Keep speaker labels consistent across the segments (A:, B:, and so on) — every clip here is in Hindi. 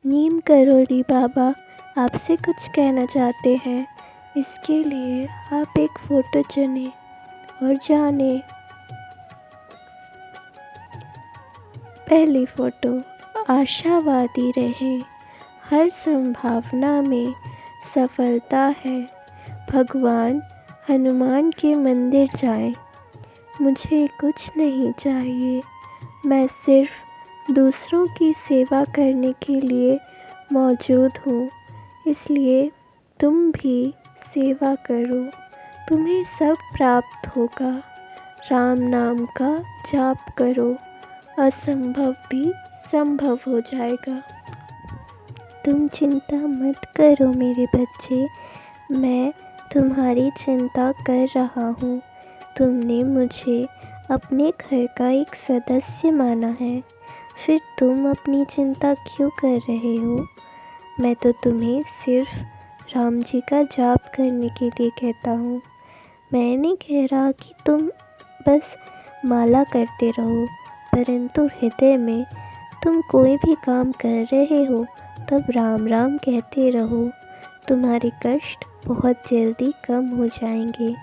A: नीम करोली बाबा आपसे कुछ कहना चाहते हैं। इसके लिए आप एक फ़ोटो चुनें और जानें। पहली फ़ोटो। आशावादी रहें, हर संभावना में सफलता है। भगवान हनुमान के मंदिर जाएं। मुझे कुछ नहीं चाहिए, मैं सिर्फ दूसरों की सेवा करने के लिए मौजूद हूँ। इसलिए तुम भी सेवा करो, तुम्हें सब प्राप्त होगा। राम नाम का जाप करो, असंभव भी संभव हो जाएगा। तुम चिंता मत करो मेरे बच्चे, मैं तुम्हारी चिंता कर रहा हूँ। तुमने मुझे अपने घर का एक सदस्य माना है, फिर तुम अपनी चिंता क्यों कर रहे हो? मैं तो तुम्हें सिर्फ राम जी का जाप करने के लिए कहता हूँ। मैं नहीं कह रहा कि तुम बस माला करते रहो, परंतु हृदय में तुम कोई भी काम कर रहे हो तब राम राम कहते रहो। तुम्हारे कष्ट बहुत जल्दी कम हो जाएंगे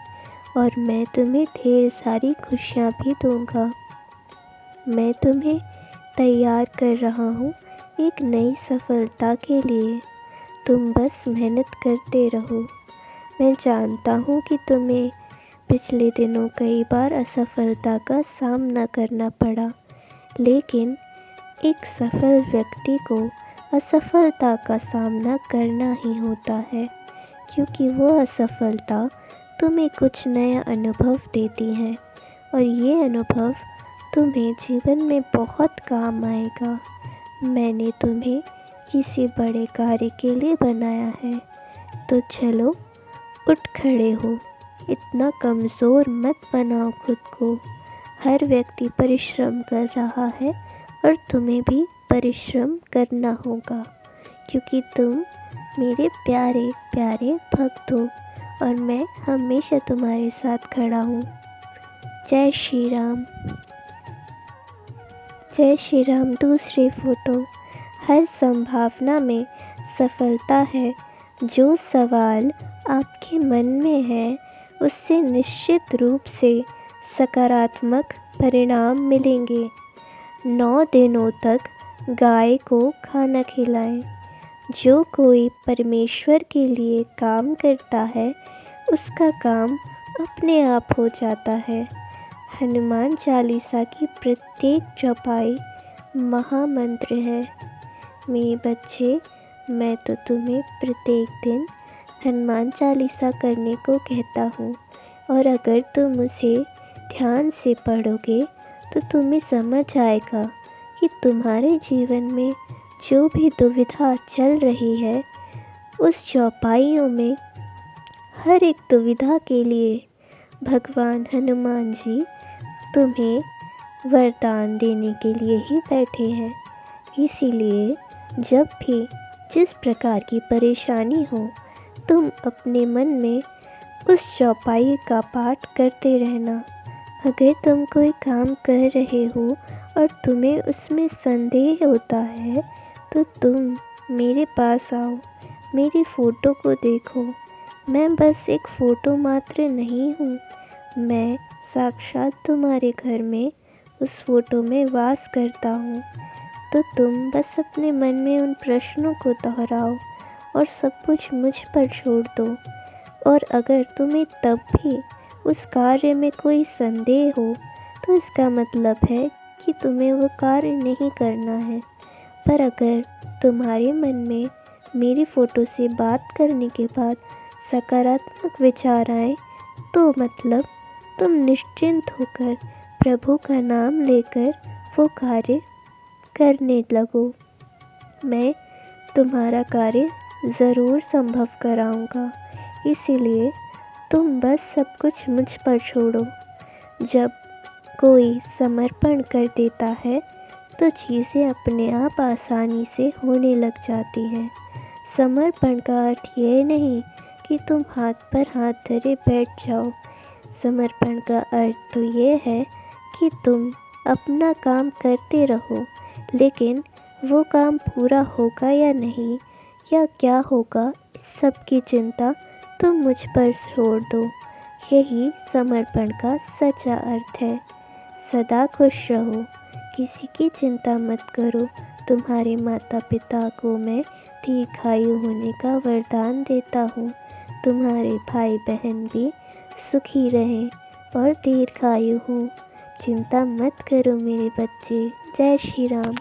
A: और मैं तुम्हें ढेर सारी खुशियाँ भी दूंगा। मैं तुम्हें तैयार कर रहा हूँ एक नई सफलता के लिए। तुम बस मेहनत करते रहो। मैं जानता हूँ कि तुम्हें पिछले दिनों कई बार असफलता का सामना करना पड़ा, लेकिन एक सफल व्यक्ति को असफलता का सामना करना ही होता है, क्योंकि वो असफलता तुम्हें कुछ नया अनुभव देती है और ये अनुभव तुम्हें जीवन में बहुत काम आएगा। मैंने तुम्हें किसी बड़े कार्य के लिए बनाया है, तो चलो उठ खड़े हो। इतना कमज़ोर मत बनाओ खुद को। हर व्यक्ति परिश्रम कर रहा है और तुम्हें भी परिश्रम करना होगा, क्योंकि तुम मेरे प्यारे प्यारे भक्त हो और मैं हमेशा तुम्हारे साथ खड़ा हूँ। जय श्री राम। जय श्री राम। दूसरी फ़ोटो। हर संभावना में सफलता है। जो सवाल आपके मन में है उससे निश्चित रूप से सकारात्मक परिणाम मिलेंगे। 9 दिनों तक गाय को खाना खिलाएं। जो कोई परमेश्वर के लिए काम करता है उसका काम अपने आप हो जाता है। हनुमान चालीसा की प्रत्येक चौपाई महामंत्र है। मेरे बच्चे, मैं तो तुम्हें प्रत्येक दिन हनुमान चालीसा करने को कहता हूँ, और अगर तुम उसे ध्यान से पढ़ोगे तो तुम्हें समझ आएगा कि तुम्हारे जीवन में जो भी दुविधा चल रही है उस चौपाइयों में हर एक दुविधा के लिए भगवान हनुमान जी तुम्हें वरदान देने के लिए ही बैठे हैं। इसीलिए जब भी जिस प्रकार की परेशानी हो, तुम अपने मन में उस चौपाई का पाठ करते रहना। अगर तुम कोई काम कर रहे हो और तुम्हें उसमें संदेह होता है तो तुम मेरे पास आओ, मेरी फ़ोटो को देखो। मैं बस एक फ़ोटो मात्र नहीं हूँ, मैं साक्षात तुम्हारे घर में उस फ़ोटो में वास करता हूँ। तो तुम बस अपने मन में उन प्रश्नों को दोहराओ और सब कुछ मुझ पर छोड़ दो। और अगर तुम्हें तब भी उस कार्य में कोई संदेह हो तो इसका मतलब है कि तुम्हें वो कार्य नहीं करना है। पर अगर तुम्हारे मन में मेरी फ़ोटो से बात करने के बाद सकारात्मक विचार आए तो मतलब तुम निश्चिंत होकर प्रभु का नाम लेकर वो कार्य करने लगो। मैं तुम्हारा कार्य ज़रूर संभव कराऊंगा। इसीलिए तुम बस सब कुछ मुझ पर छोड़ो। जब कोई समर्पण कर देता है तो चीज़ें अपने आप आसानी से होने लग जाती हैं। समर्पण का अर्थ ये नहीं कि तुम हाथ पर हाथ धरे बैठ जाओ। समर्पण का अर्थ तो ये है कि तुम अपना काम करते रहो, लेकिन वो काम पूरा होगा या नहीं, या क्या होगा, इस सब की चिंता तुम मुझ पर छोड़ दो। यही समर्पण का सच्चा अर्थ है। सदा खुश रहो, किसी की चिंता मत करो। तुम्हारे माता पिता को मैं दीर्घायु होने का वरदान देता हूँ। तुम्हारे भाई बहन भी सुखी रहें और दीर्घायु हों। चिंता मत करो मेरे बच्चे। जय श्री राम।